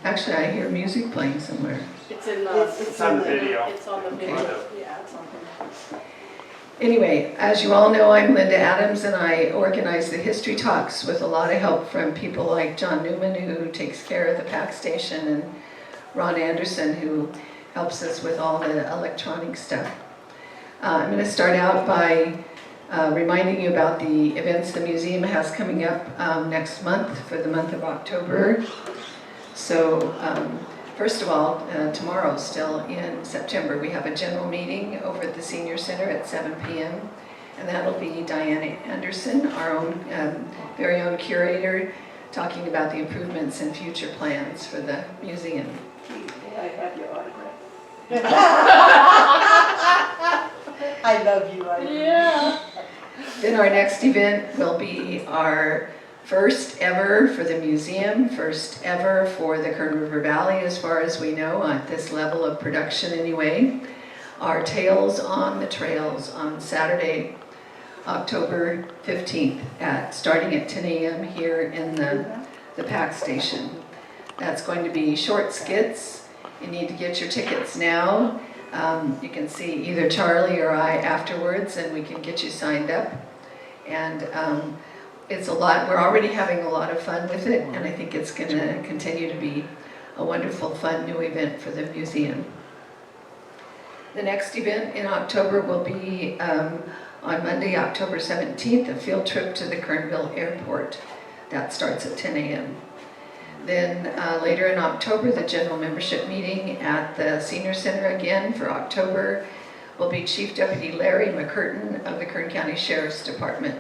Actually, I hear music playing somewhere. It's in the, It's on the video. It's on the video. Yeah, it's on the. Anyway, as you all know, I'm Linda Adams, and I organize the history talks with a lot of help from people like John Newman, who takes care of the PAC station, and Ron Anderson, who helps us with all the electronic stuff. I'm going to start out by reminding you about the events the museum has coming up next month for the month of October. So first of all, tomorrow, still in September, we have a general meeting over at the Senior Center at 7 p.m. And that'll be Diana Anderson, our own very own curator, talking about the improvements and future plans for the museum. I have your autograph. I love you. Yeah. Then our next event will be our first ever for the museum, first ever for the Kern River Valley, as far as we know, at this level of production anyway. Our Tales on the Trails on Saturday, October 15th, starting at 10 a.m. here in the PAC station. That's going to be short skits. You need to get your tickets now. You can see either Charlie or I afterwards, and we can get you signed up. And it's a lot. We're already having a lot of fun with it, and I think it's going to continue to be a wonderful, fun new event for the museum. The next event in October will be on Monday, October 17th, a field trip to the Kernville Airport. That starts at 10 a.m. Then later in October, the general membership meeting at the Senior Center again for October will be Chief Deputy Larry McCurtain of the Kern County Sheriff's Department,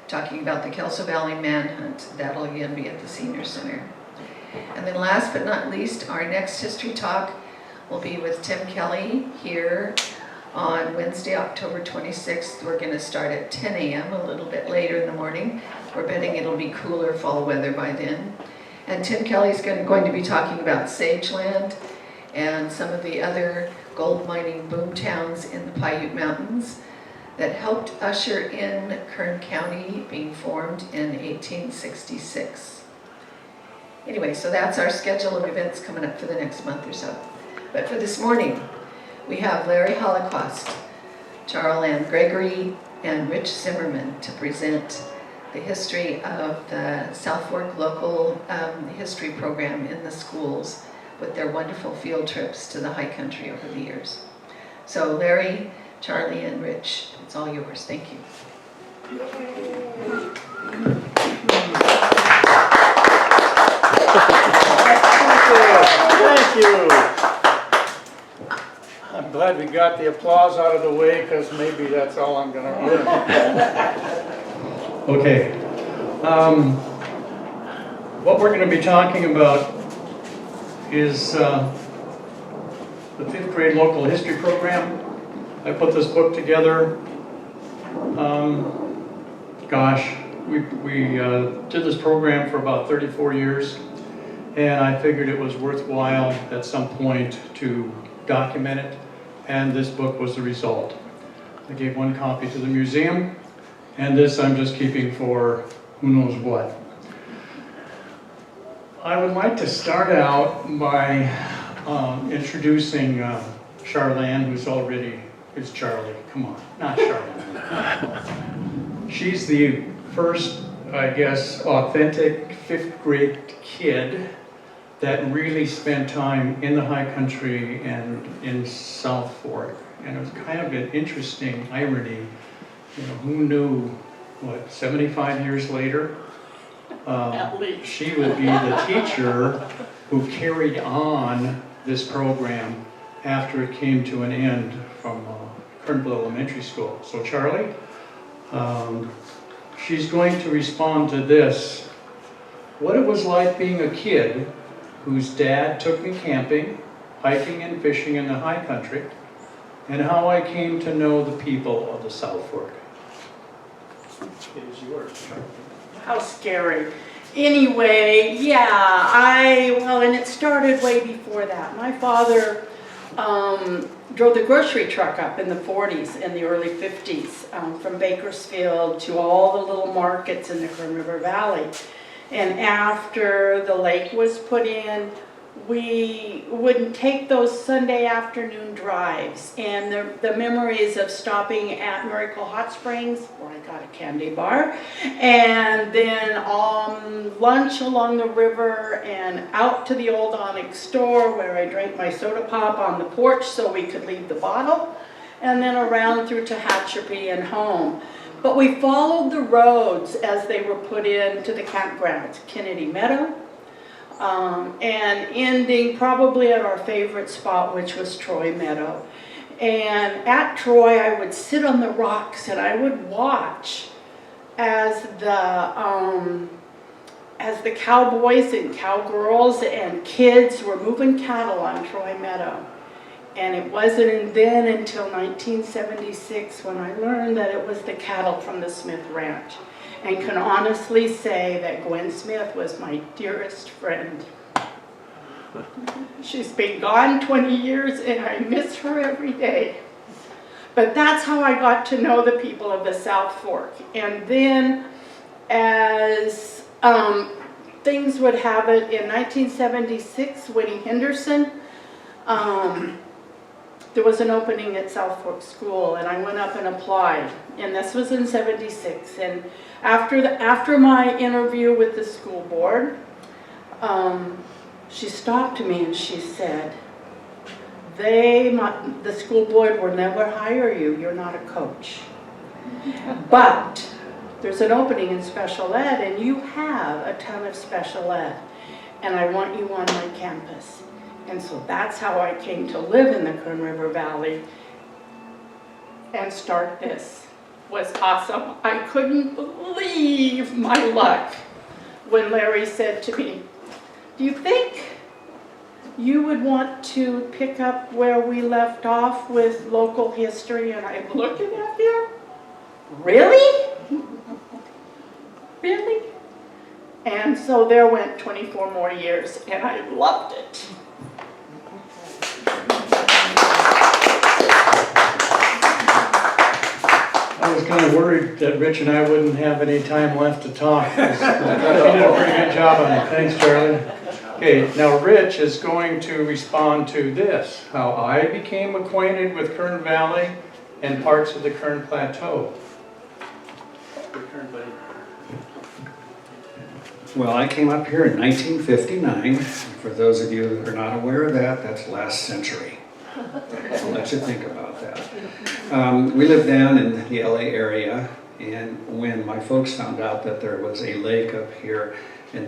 talking about the Kelso Valley manhunt. That'll again be at the Senior Center. And then last but not least, our next history talk will be with Tim Kelly here on Wednesday, October 26th. We're going to start at 10 a.m., a little bit later in the morning. We're betting it'll be cooler fall weather by then. And Tim Kelly's going to be talking about Sageland and some of the other gold mining boom towns in the Paiute Mountains that helped usher in Kern County being formed in 1866. Anyway, so that's our schedule of events coming up for the next month or so. But for this morning, we have Larry Holochwost, Charles Gregory, and Rich Zimmerman to present the history of the South Fork local history program in the schools with their wonderful field trips to the high country over the years. So Larry, Charlie, and Rich, it's all yours. Thank you. Thank you. I'm glad we got the applause out of the way, because maybe that's all I'm going to earn. Okay. What we're going to be talking about is the 5th grade local history program. I put this book together. We did this program for about 34 years, and I figured it was worthwhile at some point to document it, and this book was the result. I gave one copy to the museum, and this I'm just keeping for who knows what. I would like to start out by introducing Charlene, who's Charlie, come on, not Charlene. She's the first, I guess, authentic 5th grade kid that really spent time in the high country and in South Fork. And it was kind of an interesting irony. You know, who knew, 75 years later, she would be the teacher who carried on this program after it came to an end from Kernville Elementary School. So Charlie, she's going to respond to this. What it was like being a kid whose dad took me camping, hiking and fishing in the high country, and how I came to know the people of the South Fork. It is yours, Charlie. How scary. Anyway, yeah, and it started way before that. My father drove the grocery truck up in the 40s and the early 50s, from Bakersfield to all the little markets in the Kern River Valley. And after the lake was put in, we would take those Sunday afternoon drives, and the memories of stopping at Miracle Hot Springs, where I got a candy bar, and then lunch along the river and out to the old Onyx store where I drank my soda pop on the porch so we could leave the bottle, and then around through Tehachapi and home. But we followed the roads as they were put into the campgrounds, Kennedy Meadow, and ending probably at our favorite spot, which was Troy Meadow. And at Troy, I would sit on the rocks and I would watch as the cowboys and cowgirls and kids were moving cattle on Troy Meadow. And it wasn't then until 1976 when I learned that it was the cattle from the Smith Ranch, and can honestly say that Gwen Smith was my dearest friend. She's been gone 20 years and I miss her every day. But that's how I got to know the people of the South Fork. And then as things would have it, in 1976, Winnie Henderson, there was an opening at South Fork School, and I went up and applied, and this was in '76. And after my interview with the school board, she stopped me and she said, the school board will never hire you. You're not a coach, but there's an opening in special ed, and you have a ton of special ed, and I want you on my campus. And so that's how I came to live in the Kern River Valley and start this. It was awesome. I couldn't believe my luck when Larry said to me, do you think you would want to pick up where we left off with local history? And I'm looking at him, really? Really? And so there went 24 more years, and I loved it. I was kind of worried that Rich and I wouldn't have any time left to talk. You did a pretty good job on it. Thanks, Charlie. Okay, now Rich is going to respond to this, how I became acquainted with Kern Valley and parts of the Kern Plateau. Well, I came up here in 1959. For those of you who are not aware of that, that's last century. I'll let you think about that. We lived down in the LA area, and when my folks found out that there was a lake up here and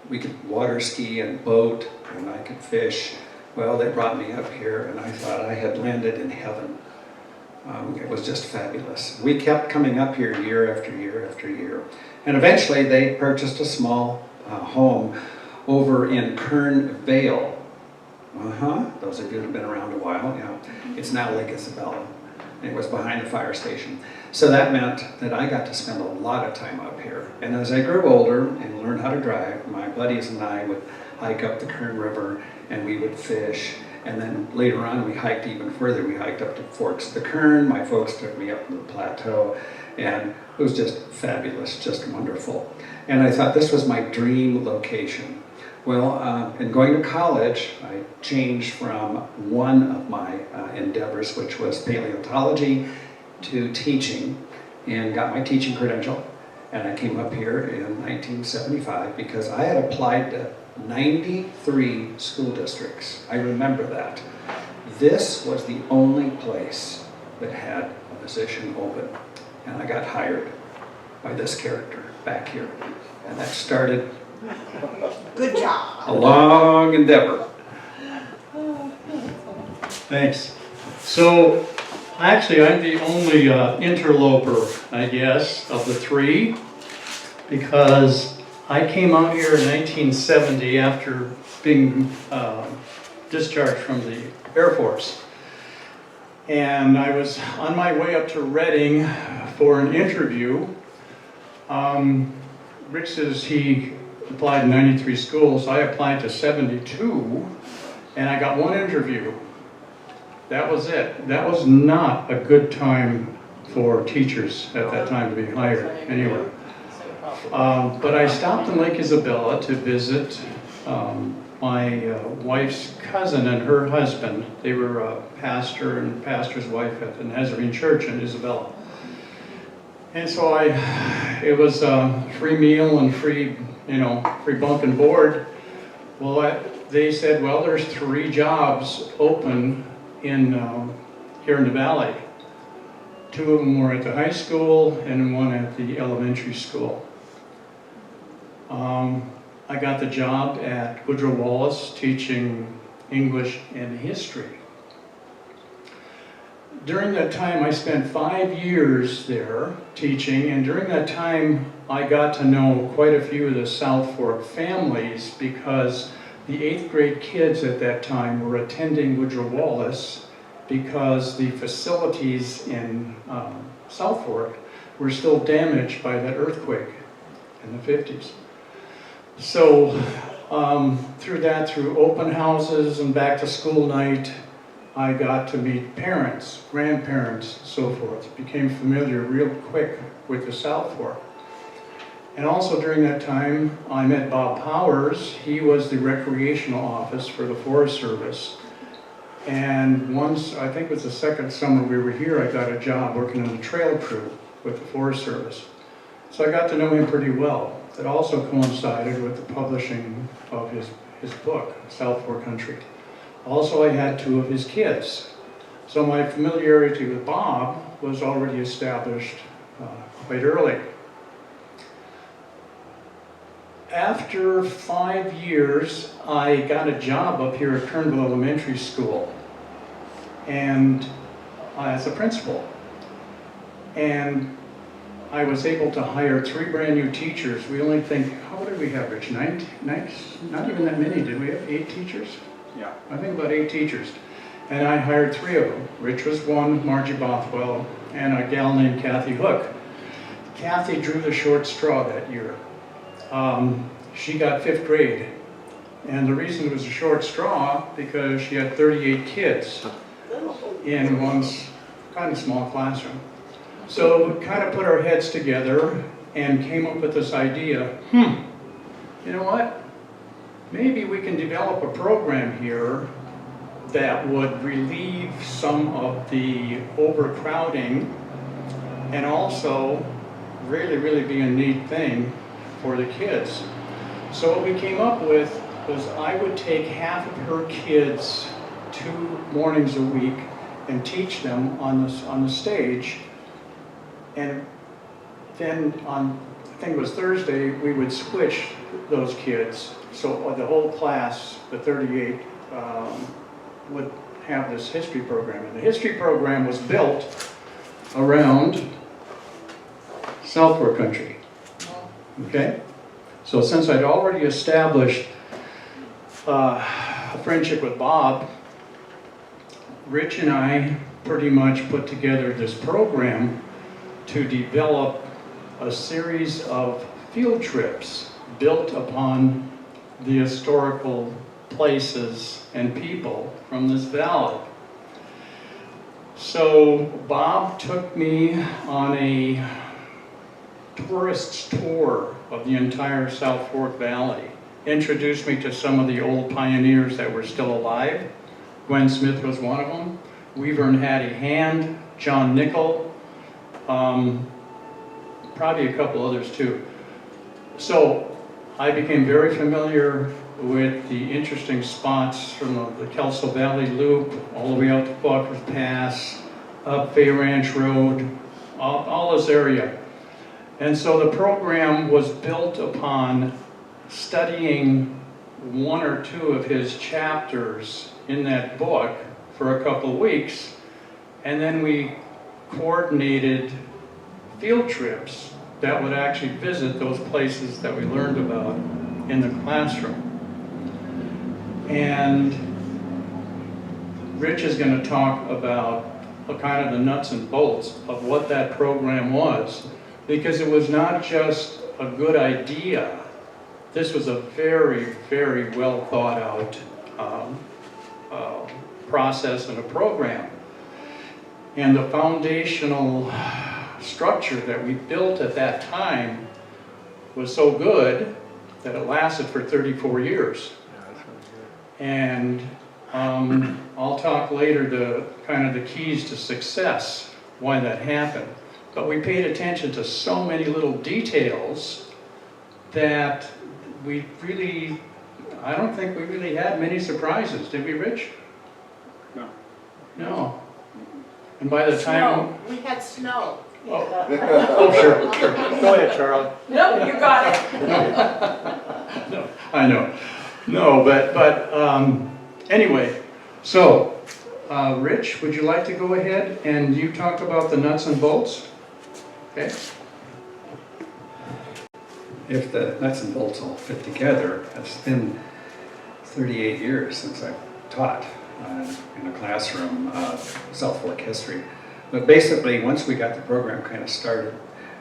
we could water ski and boat and I could fish, well, they brought me up here and I thought I had landed in heaven. It was just fabulous. We kept coming up here year after year after year. And eventually they purchased a small home over in Kernville. Those of you who have been around a while, you know, it's now Lake Isabella. It was behind the fire station. So that meant that I got to spend a lot of time up here. And as I grew older and learned how to drive, my buddies and I would hike up the Kern River and we would fish. And then later on we hiked even further. We hiked up to Forks of the Kern. My folks took me up to the plateau. And it was just fabulous, just wonderful. And I thought this was my dream location. Well, in going to college, I changed from one of my endeavors, which was paleontology, to teaching, and got my teaching credential. And I came up here in 1975 because I had applied to 93 school districts. I remember that. This was the only place that had a position open. And I got hired by this character back here. And that started Good job. a long endeavor. Thanks. So, actually, I'm the only interloper, I guess, of the three, because I came out here in 1970 after being discharged from the Air Force. And I was on my way up to Reading for an interview. Rich says he applied to 93 schools. I applied to 72, and I got one interview. That was it. That was not a good time for teachers at that time to be hired anywhere. But I stopped in Lake Isabella to visit my wife's cousin and her husband. They were a pastor and pastor's wife at the Nazarene Church in Isabella. And so it was a free meal and free bunk and board. Well, they said, well, there's 3 jobs open here in the valley. 2 of them were at the high school and 1 at the elementary school. I got the job at Woodrow Wallace teaching English and history. During that time, I spent 5 years there teaching, and during that time, I got to know quite a few of the South Fork families because the 8th grade kids at that time were attending Woodrow Wallace because the facilities in South Fork were still damaged by that earthquake in the 50s. So through open houses and back to school night, I got to meet parents, grandparents, so forth. Became familiar real quick with the South Fork. And also during that time, I met Bob Powers. He was the recreational office for the Forest Service. And once, I think it was the second summer we were here, I got a job working on the trail crew with the Forest Service. So I got to know him pretty well. It also coincided with the publishing of his book, South Fork Country. Also, I had 2 of his kids. So my familiarity with Bob was already established quite early. After 5 years, I got a job up here at Kernville Elementary School and as a principal. And I was able to hire 3 brand new teachers. We only think, how did we have, Rich? 9? Not even that many. Did we have 8 teachers? Yeah, I think about 8 teachers. And I hired 3 of them. Rich was 1, Margie Bothwell, and a gal named Kathy Hook. Kathy drew the short straw that year. She got 5th grade. And the reason it was a short straw, because she had 38 kids in one kind of small classroom. So we kind of put our heads together and came up with this idea, you know what? Maybe we can develop a program here that would relieve some of the overcrowding and also really be a neat thing for the kids. So what we came up with was I would take half of her kids 2 mornings a week and teach them on the stage. And then on, I think it was Thursday, we would switch those kids. So the whole class, the 38, would have this history program. And the history program was built around South Fork Country. Okay? So since I'd already established a friendship with Bob, Rich and I pretty much put together this program to develop a series of field trips built upon the historical places and people from this valley. So Bob took me on a tourist's tour of the entire South Fork Valley, introduced me to some of the old pioneers that were still alive. Gwen Smith was one of them, Weaver and Hattie Hand, John Nickel, probably a couple others too. So I became very familiar with the interesting spots from the Kelso Valley Loop, all the way out to Quakers Pass, up Bay Ranch Road, all this area. And so the program was built upon studying 1 or 2 of his chapters in that book for a couple of weeks, and then we coordinated field trips that would actually visit those places that we learned about in the classroom. And Rich is going to talk about kind of the nuts and bolts of what that program was, because it was not just a good idea. This was a very well thought out process and a program. And the foundational structure that we built at that time was so good that it lasted for 34 years. And I'll talk later to kind of the keys to success, why that happened. But we paid attention to so many little details that we really, I don't think we really had many surprises, did we, Rich? No. No. And by the time... Snow. We had snow. Oh, sure. Go ahead, Charlie. No, you got it. No, I know. No, but anyway, so, Rich, would you like to go ahead and you talk about the nuts and bolts? Okay. If the nuts and bolts all fit together, it's been 38 years since I've taught in a classroom South Fork history. But basically, once we got the program kind of started,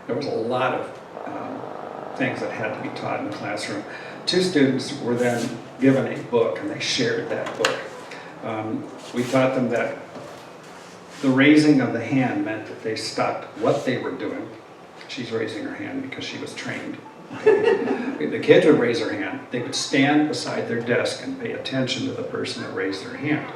there was a lot of things that had to be taught in the classroom. 2 students were then given a book, and they shared that book. We taught them that the raising of the hand meant that they stopped what they were doing. She's raising her hand because she was trained. The kids would raise their hand. They would stand beside their desk and pay attention to the person that raised their hand.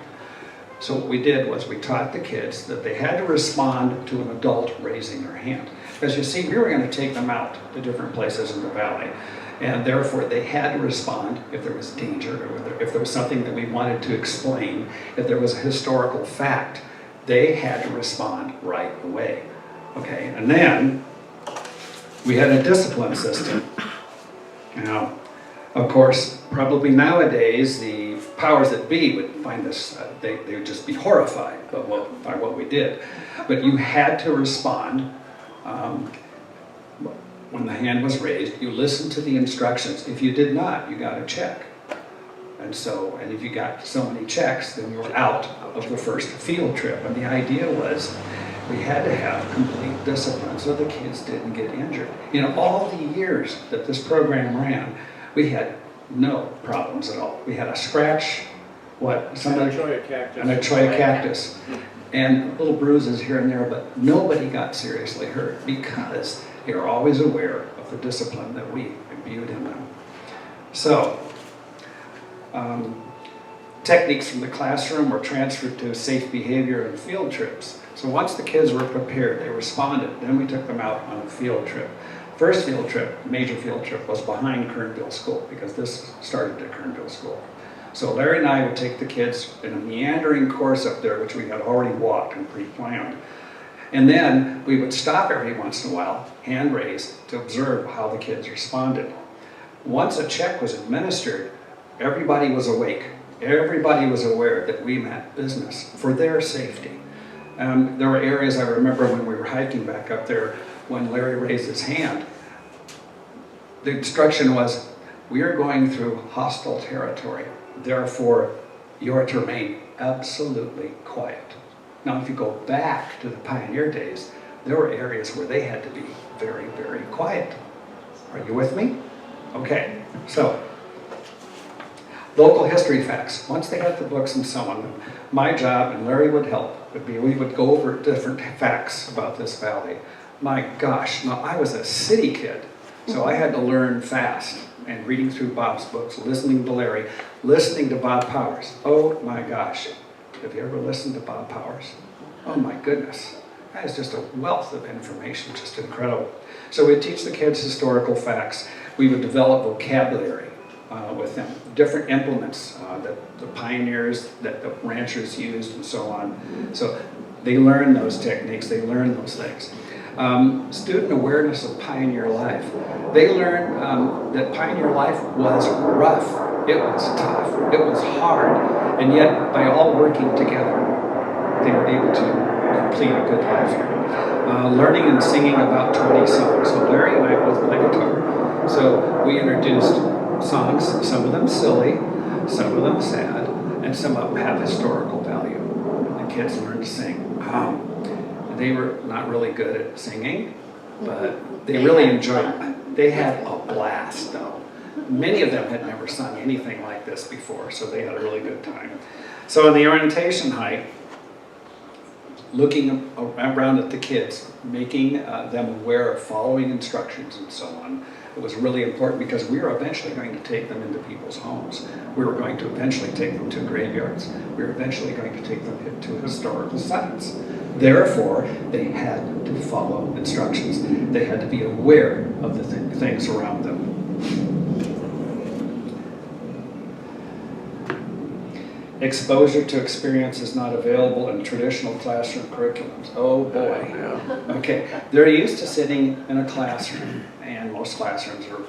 So what we did was we taught the kids that they had to respond to an adult raising their hand. As you see, we were going to take them out to different places in the valley. And therefore, they had to respond if there was danger, or if there was something that we wanted to explain, if there was a historical fact, they had to respond right away. Okay, and then we had a discipline system. Now, of course, probably nowadays, the powers that be would find this, they would just be horrified by what we did. But you had to respond. When the hand was raised, you listened to the instructions. If you did not, you got a check. And if you got so many checks, then you were out of the first field trip. And the idea was we had to have complete discipline so the kids didn't get injured. In all the years that this program ran, we had no problems at all. We had a scratch, and a Troya cactus, and little bruises here and there, but nobody got seriously hurt because they were always aware of the discipline that we imbued in them. So, techniques from the classroom were transferred to safe behavior and field trips. So once the kids were prepared, they responded, then we took them out on a field trip. First field trip, major field trip, was behind Kernville School, because this started at Kernville School. So Larry and I would take the kids in a meandering course up there, which we had already walked and pre-planned. And then we would stop every once in a while, hand raise, to observe how the kids responded. Once a check was administered, everybody was awake. Everybody was aware that we meant business for their safety. There were areas I remember when we were hiking back up there, when Larry raised his hand, the instruction was, we are going through hostile territory. Therefore, you are to remain absolutely quiet. Now, if you go back to the pioneer days, there were areas where they had to be very, very quiet. Are you with me? Okay, so local history facts. Once they had the books and so on, my job, and Larry would help, would be we would go over different facts about this valley. My gosh, now I was a city kid, so I had to learn fast. And reading through Bob's books, listening to Larry, listening to Bob Powers. Oh my gosh, have you ever listened to Bob Powers? Oh my goodness, that is just a wealth of information, just incredible. So we'd teach the kids historical facts. We would develop vocabulary with them, different implements that the pioneers, that the ranchers used and so on. So they learn those techniques, they learn those things. Student awareness of pioneer life. They learned that pioneer life was rough, it was tough, it was hard, and yet by all working together, they were able to complete a good life here. Learning and singing about 20 songs. So Larry and I both play guitar, so we introduced songs, some of them silly, some of them sad, and some of them have historical value. The kids learned to sing. They were not really good at singing, but they really enjoyed it. They had a blast, though. Many of them had never sung anything like this before, so they had a really good time. So in the orientation hike, looking around at the kids, making them aware of following instructions and so on, it was really important because we were eventually going to take them into people's homes. We were going to eventually take them to graveyards. We were eventually going to take them to historical sites. Therefore, they had to follow instructions. They had to be aware of the things around them. Exposure to experience is not available in traditional classroom curriculums. Oh boy. Okay, they're used to sitting in a classroom, and most classrooms are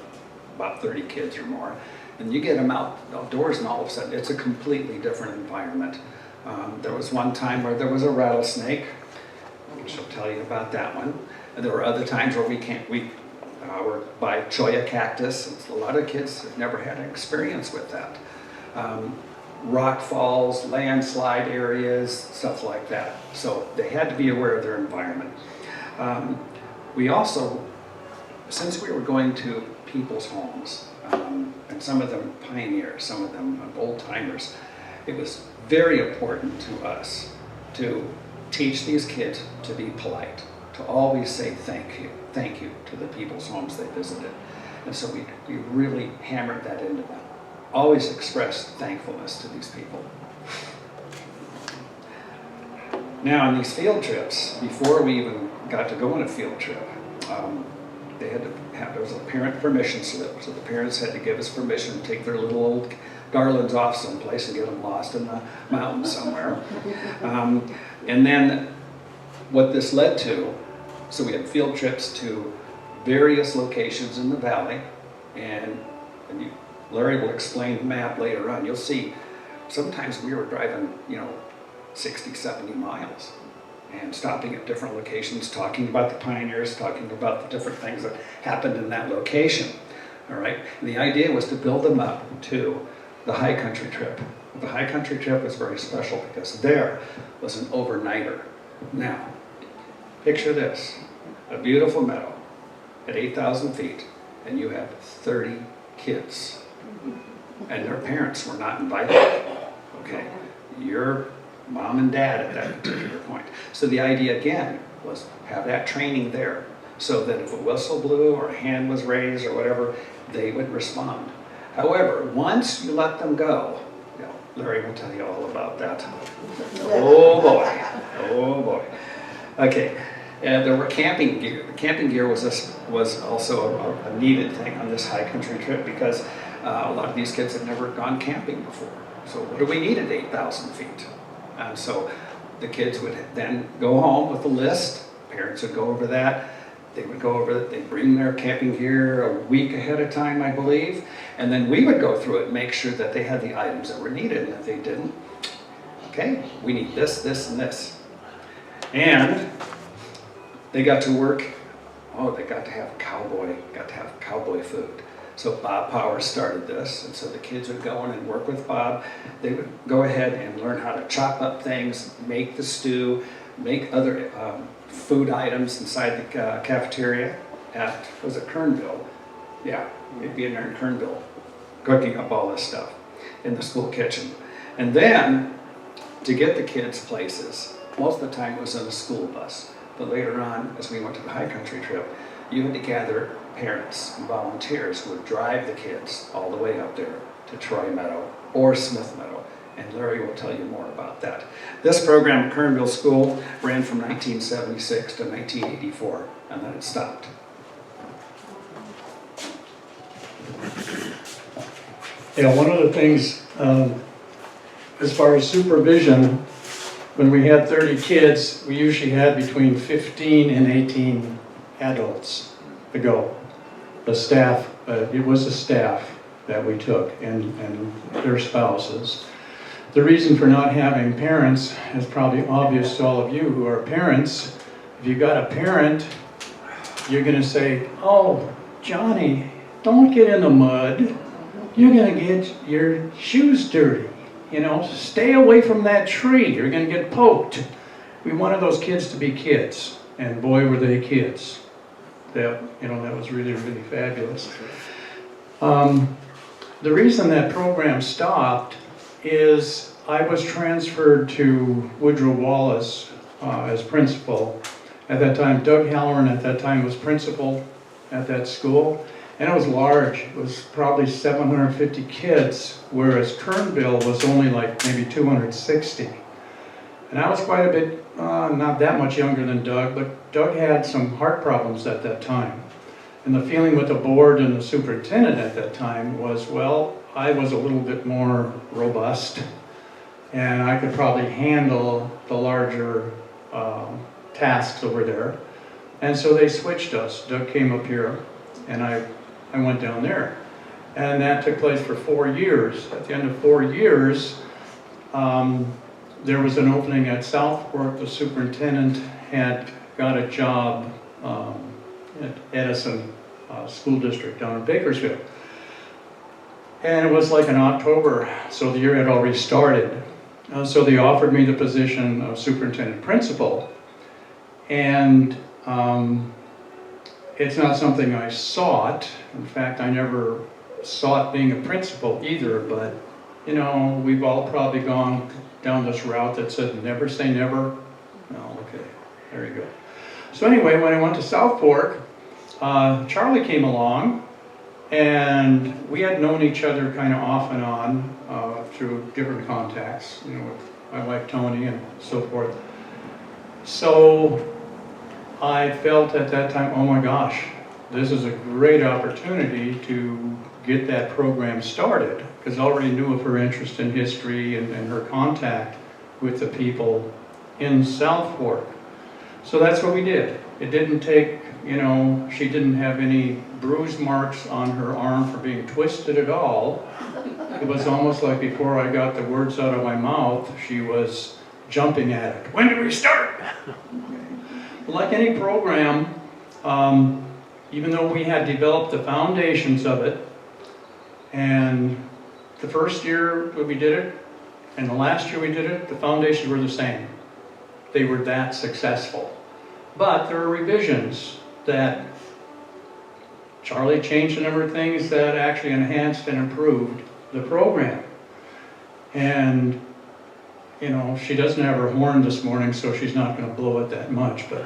about 30 kids or more. And you get them outdoors, and all of a sudden it's a completely different environment. There was one time where there was a rattlesnake. She'll tell you about that one. And there were other times where we were by cholla cactus. And a lot of kids have never had an experience with that. Rock falls, landslide areas, stuff like that. So they had to be aware of their environment. We also, since we were going to people's homes, and some of them pioneers, some of them old timers, it was very important to us to teach these kids to be polite, to always say thank you to the people's homes they visited. And so we really hammered that into them. Always express thankfulness to these people. Now, on these field trips, before we even got to go on a field trip, there was a parent permission slip, so the parents had to give us permission to take their little old darlings off someplace and get them lost in the mountains somewhere. And then what this led to, so we had field trips to various locations in the valley, and Larry will explain the map later on. You'll see sometimes we were driving, 60, 70 miles and stopping at different locations, talking about the pioneers, talking about the different things that happened in that location. All right. And the idea was to build them up to the high country trip. The high country trip was very special because there was an overnighter. Now, picture this, a beautiful meadow at 8,000 feet, and you have 30 kids. And their parents were not invited. Okay, your mom and dad at that particular point. So the idea again was have that training there so that if a whistle blew or a hand was raised or whatever, they would respond. However, once you let them go, Larry will tell you all about that. Oh boy, oh boy. Okay, and there were camping gear. The camping gear was also a needed thing on this high country trip because a lot of these kids had never gone camping before. So what do we need at 8,000 feet? And so the kids would then go home with a list. Parents would go over that. They would go over it. They'd bring their camping gear a week ahead of time, I believe. And then we would go through it and make sure that they had the items that were needed. And if they didn't, okay, we need this, this, and this. And they got to work. Oh, they got to have cowboy food. So Bob Powers started this, and so the kids would go in and work with Bob. They would go ahead and learn how to chop up things, make the stew, make other food items inside the cafeteria at, was it Kernville? Yeah, you'd be in there in Kernville, cooking up all this stuff in the school kitchen. And then, to get the kids places, most of the time it was in a school bus. But later on, as we went to the high country trip, you had to gather parents and volunteers who would drive the kids all the way up there to Troy Meadow or Smith Meadow. And Larry will tell you more about that. This program at Kernville School ran from 1976 to 1984, and then it stopped. Yeah, one of the things, as far as supervision, when we had 30 kids, we usually had between 15 and 18 adults to go. The staff, it was the staff that we took and their spouses. The reason for not having parents is probably obvious to all of you who are parents. If you got a parent, you're going to say, oh, Johnny, don't get in the mud. You're going to get your shoes dirty. Stay away from that tree. You're going to get poked. We wanted those kids to be kids, and boy, were they kids. That was really, really fabulous. The reason that program stopped is I was transferred to Woodrow Wallace as principal. At that time, Doug Halloran at that time was principal at that school, and it was large. It was probably 750 kids, whereas Kernville was only like maybe 260. And I was quite a bit, not that much younger than Doug, but Doug had some heart problems at that time. And the feeling with the board and the superintendent at that time was, well, I was a little bit more robust, and I could probably handle the larger tasks over there. And so they switched us. Doug came up here, and I went down there. And that took place for 4 years. At the end of 4 years, there was an opening at South Fork. The superintendent had got a job at Edison School District down in Bakersfield. And it was like in October, so the year had already started. So they offered me the position of superintendent principal. And it's not something I sought. In fact, I never sought being a principal either, but you know, we've all probably gone down this route that said never say never. No, okay, there you go. So anyway, when I went to South Fork, Charlie came along, and we had known each other kind of off and on through different contacts, you know, with my wife Tony and so forth. So I felt at that time, oh my gosh, this is a great opportunity to get that program started, because I already knew of her interest in history and her contact with the people in South Fork. So that's what we did. It didn't take, you know, she didn't have any bruise marks on her arm for being twisted at all. It was almost like before I got the words out of my mouth, she was jumping at it. When do we start? Like any program, even though we had developed the foundations of it, and the first year that we did it, and the last year we did it, the foundations were the same. They were that successful. But there are revisions that Charlie changed a number of things that actually enhanced and improved the program. And, you know, she doesn't have her horn this morning, so she's not going to blow it that much, but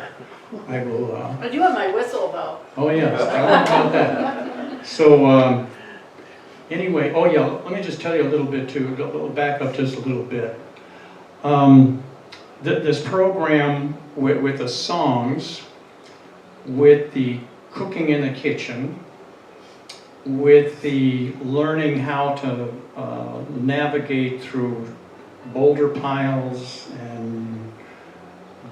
I will... I do have my whistle though. Oh, yes, I want about that. So, anyway, oh yeah, let me just tell you a little bit too, back up just a little bit. This program with the songs, with the cooking in the kitchen, with the learning how to navigate through boulder piles and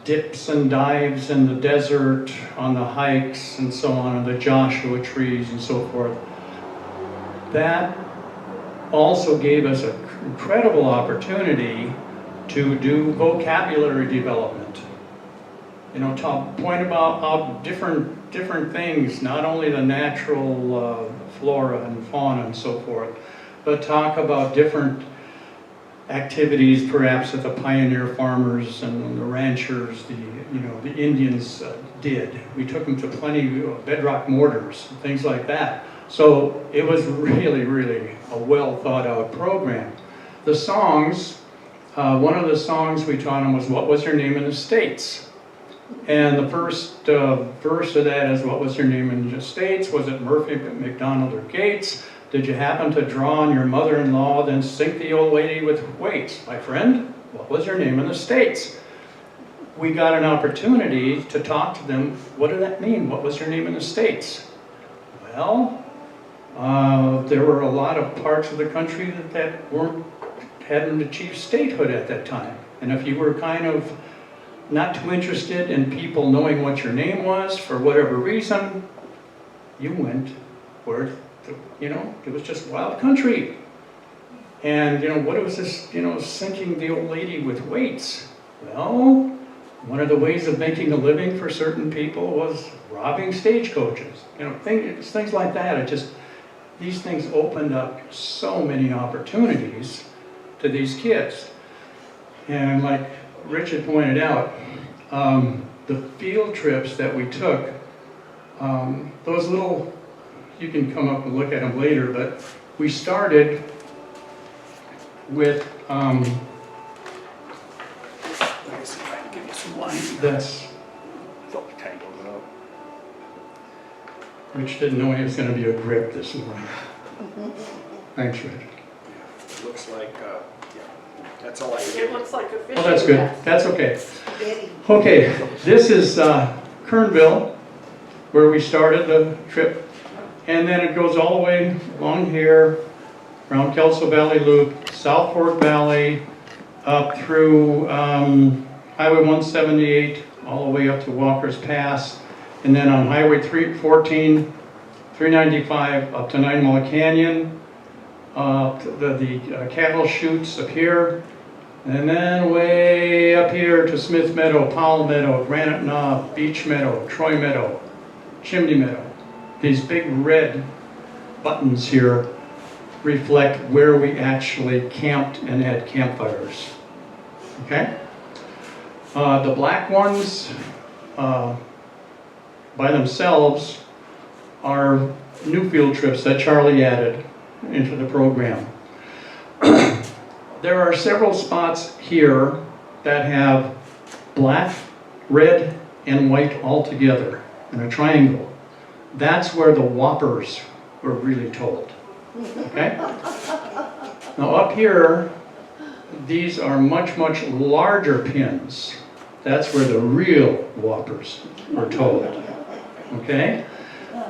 dips and dives in the desert, on the hikes and so on, and the Joshua trees and so forth. That also gave us an incredible opportunity to do vocabulary development. You know, to point about how different things, not only the natural flora and fauna and so forth, but talk about different activities perhaps that the pioneer farmers and the ranchers, the Indians did. We took them to plenty of bedrock mortars, things like that. So it was really, really a well thought out program. The songs, one of the songs we taught them was "What Was Your Name in the States?" And the first verse of that is, "What was your name in the States? Was it Murphy, McDonald, or Gates? Did you happen to draw on your mother-in-law, then sink the old lady with weights? My friend, what was your name in the States?" We got an opportunity to talk to them. What did that mean? What was your name in the States? Well, there were a lot of parts of the country that hadn't achieved statehood at that time. And if you were kind of not too interested in people knowing what your name was for whatever reason, you went where, it was just wild country. And, what was this, sinking the old lady with weights? Well, one of the ways of making a living for certain people was robbing stagecoaches. Things like that. These things opened up so many opportunities to these kids. And like Rich had pointed out, the field trips that we took, those little, you can come up and look at them later, but we started with that's, It's all tangled up. Rich didn't know he was gonna be a grip this morning. Thanks, Rich. It looks like, yeah, that's all I It get. looks like a fishing Well, that's good, nest. that's okay. Okay, this is Kernville, where we started the trip. And then it goes all the way along here, around Kelso Valley Loop, South Fork Valley, up through Highway 178, all the way up to Walker's Pass. And then on Highway 314, 395, up to Nine Mile Canyon, the cattle chutes up here. And then way up here to Smith Meadow, Powell Meadow, Granite Knob, Beach Meadow, Troy Meadow, Chimney Meadow. These big red buttons here reflect where we actually camped and had campfires. Okay? The black ones by themselves are new field trips that Charlie added into the program. There are several spots here that have black, red, and white all together in a triangle. That's where the whoppers were really told. Okay? Now up here, these are much, much larger pins. That's where the real whoppers were told. Okay?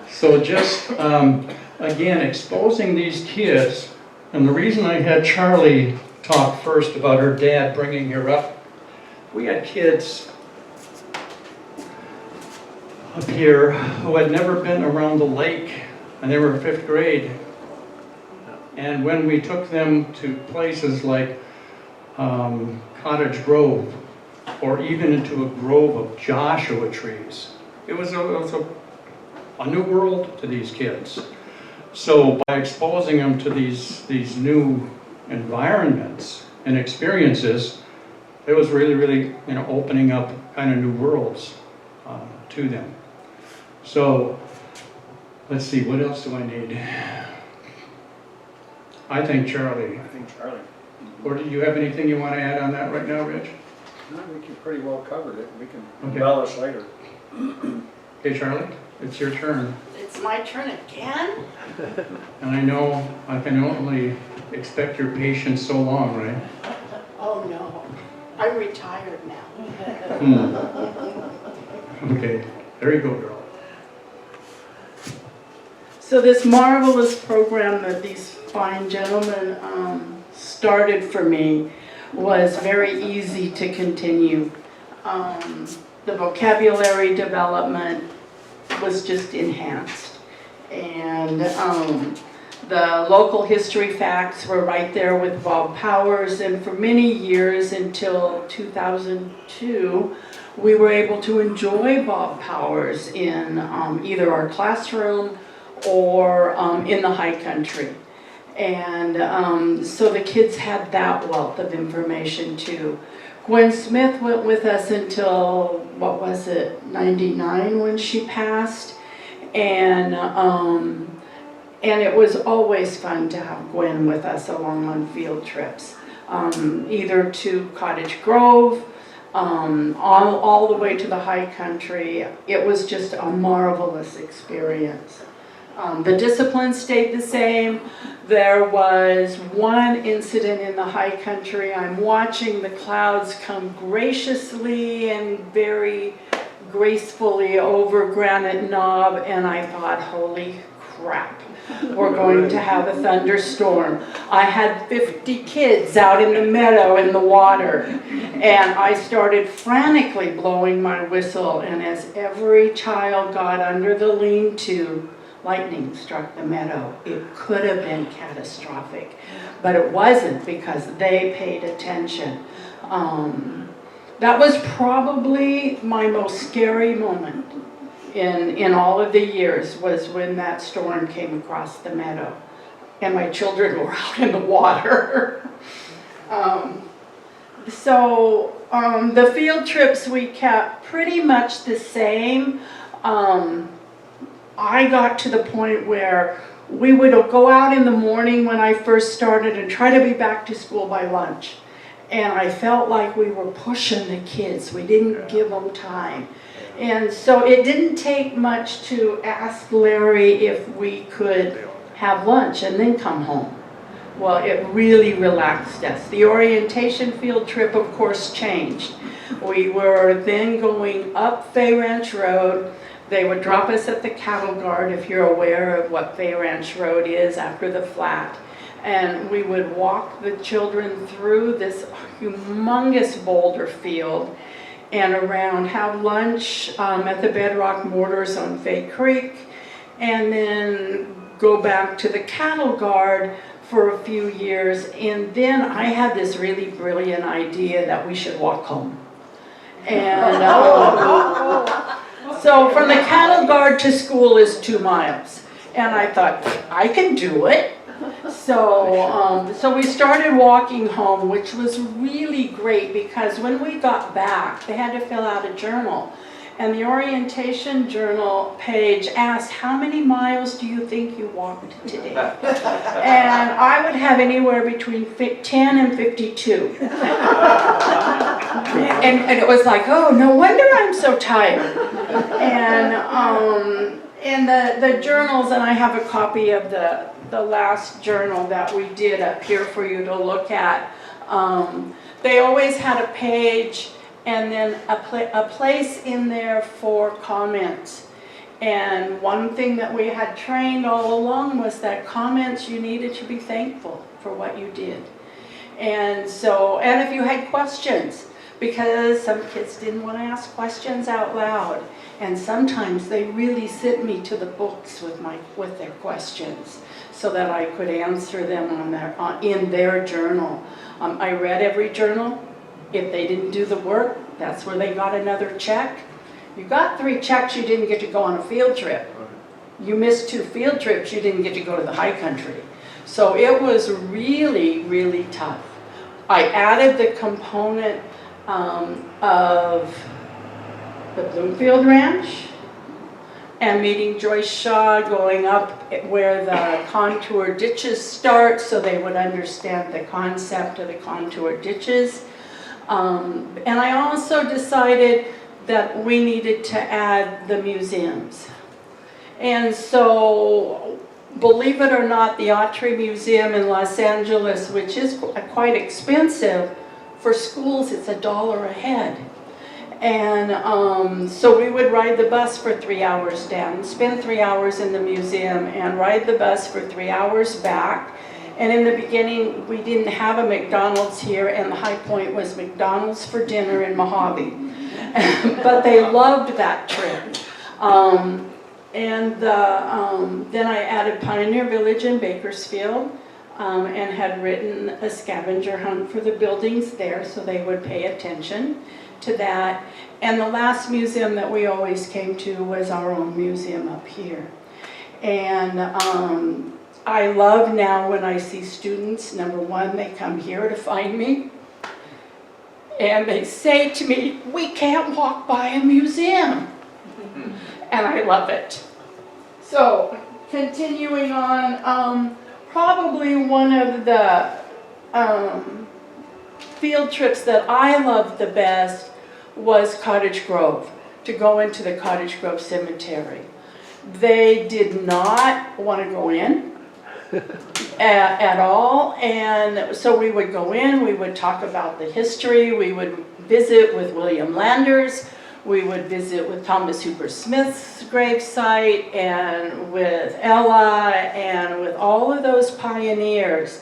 So just, again, exposing these kids, and the reason I had Charlie talk first about her dad bringing her up, we had kids up here who had never been around the lake, and they were in 5th grade. And when we took them to places like Cottage Grove, or even into a grove of Joshua trees, it was a new world to these kids. So by exposing them to these new environments and experiences, it was really, opening up kind of new worlds to them. So, let's see, what else do I need? I think Charlie. I think Charlie. Or do you have anything you want to add on that right now, Rich? No, I think you pretty well covered it. We can Okay. embellish later. Okay, Charlie, it's your turn. It's my turn again? And I know I can only expect your patience so long, right? Oh, no. I'm retired now. Okay, there you go, girl. So this marvelous program that these fine gentlemen started for me was very easy to continue. The vocabulary development was just enhanced. And the local history facts were right there with Bob Powers, and for many years until 2002, we were able to enjoy Bob Powers in either our classroom or in the high country. And so the kids had that wealth of information too. Gwen Smith went with us until, what was it, 99 when she passed. And it was always fun to have Gwen with us along on field trips, either to Cottage Grove, all the way to the high country. It was just a marvelous experience. The discipline stayed the same. There was one incident in the high country. I'm watching the clouds come graciously and very gracefully over Granite Knob, and I thought, holy crap, we're going to have a thunderstorm. I had 50 kids out in the meadow in the water, and I started frantically blowing my whistle, and as every child got under the lean-to, lightning struck the meadow. It could have been catastrophic, but it wasn't because they paid attention. That was probably my most scary moment in all of the years, was when that storm came across the meadow and my children were out in the water. The field trips we kept pretty much the same. I got to the point where we would go out in the morning when I first started and try to be back to school by lunch. And I felt like we were pushing the kids. We didn't give them time. And so it didn't take much to ask Larry if we could have lunch and then come home. Well, it really relaxed us. The orientation field trip, of course, changed. We were then going up Fay Ranch Road. They would drop us at the cattle guard, if you're aware of what Fay Ranch Road is after the flat. And we would walk the children through this humongous boulder field and around, have lunch at the Bedrock Mortars on Fay Creek, and then go back to the cattle guard for a few years. And then I had this really brilliant idea that we should walk home. And so from the cattle guard to school is 2 miles. And I thought, I can do it. So we started walking home, which was really great because when we got back, they had to fill out a journal. And the orientation journal page asked, how many miles do you think you walked today? And I would have anywhere between 10 and 52. And it was like, oh, no wonder I'm so tired. And the journals, and I have a copy of the last journal that we did up here for you to look at. They always had a page and then a place in there for comments. And one thing that we had trained all along was that comments, you needed to be thankful for what you did. And so, and if you had questions, because some kids didn't want to ask questions out loud. And sometimes they really sent me to the books with their questions so that I could answer them in their journal. I read every journal. If they didn't do the work, that's where they got another check. You got 3 checks, you didn't get to go on a field trip. You missed 2 field trips, you didn't get to go to the high country. So it was really, really tough. I added the component of the Bloomfield Ranch and meeting Joyce Shaw, going up where the contour ditches start so they would understand the concept of the contour ditches. And I also decided that we needed to add the museums. And so, believe it or not, the Autry Museum in Los Angeles, which is quite expensive, for schools it's $1 a head. And so we would ride the bus for 3 hours down, spend 3 hours in the museum, and ride the bus for 3 hours back. And in the beginning, we didn't have a McDonald's here, and the high point was McDonald's for dinner in Mojave. But they loved that trip. Then I added Pioneer Village in Bakersfield, and had written a scavenger hunt for the buildings there so they would pay attention to that. And the last museum that we always came to was our own museum up here. And I love now when I see students, number one, they come here to find me, and they say to me, we can't walk by a museum. And I love it. So, continuing on, probably one of the field trips that I loved the best was Cottage Grove, to go into the Cottage Grove Cemetery. They did not want to go in at all, and so we would go in, we would talk about the history, we would visit with William Landers, we would visit with Thomas Hooper Smith's gravesite, and with Ella, and with all of those pioneers.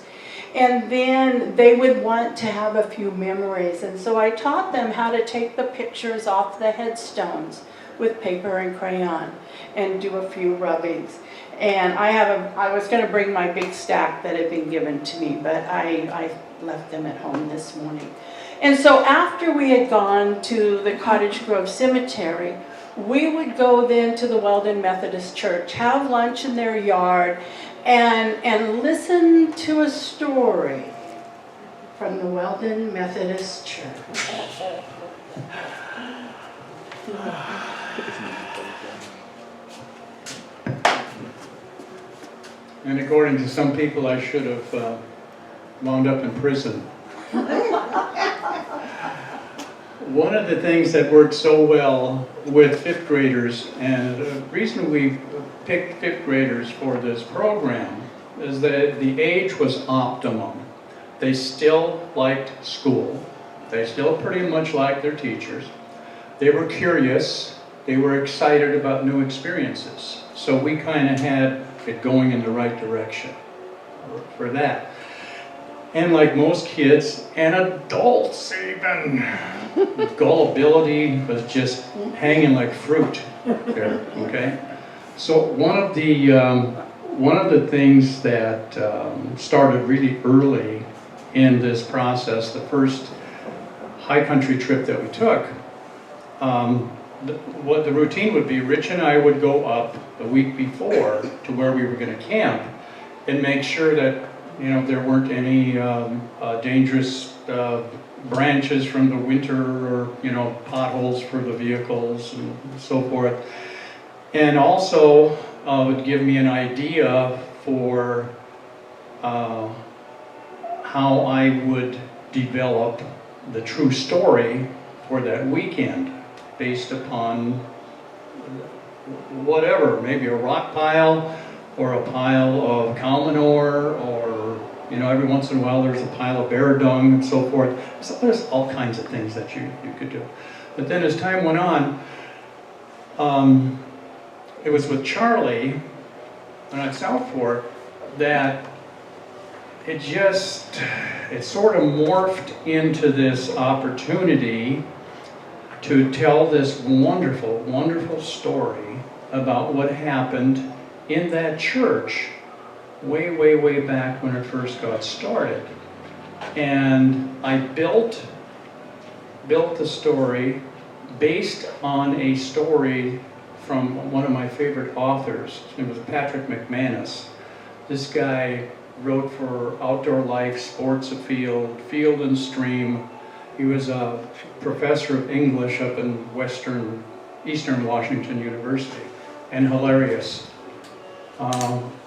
And then they would want to have a few memories, and so I taught them how to take the pictures off the headstones with paper and crayon and do a few rubbings. And I was going to bring my big stack that had been given to me, but I left them at home this morning. And so after we had gone to the Cottage Grove Cemetery, we would go then to the Weldon Methodist Church, have lunch in their yard, and listen to a story from the Weldon Methodist Church. And according to some people, I should have wound up in prison. one of the things that worked so well with fifth graders, and the reason we picked fifth graders for this program is that the age was optimum. They still liked school. They still pretty much liked their teachers. They were curious. They were excited about new experiences. So we kind of had it going in the right direction for that. And like most kids, and adults even, gullibility was just hanging like fruit there, okay? So one of the things that started really early in this process, the first high country trip that we took, what the routine would be, Rich and I would go up the week before to where we were going to camp and make sure that there weren't any dangerous branches from the winter or potholes for the vehicles and so forth. And also would give me an idea for how I would develop the true story for that weekend based upon whatever, maybe a rock pile or a pile of cow manure, or every once in a while there's a pile of bear dung and so forth. So there's all kinds of things that you could do. But then as time went on, it was with Charlie and at South Fork that it sort of morphed into this opportunity to tell this wonderful, wonderful story about what happened in that church way, way, way back when it first got started. And I built the story based on a story from one of my favorite authors. His name was Patrick McManus. This guy wrote for Outdoor Life, Sports Afield, Field and Stream. He was a professor of English up in Eastern Washington University, and hilarious.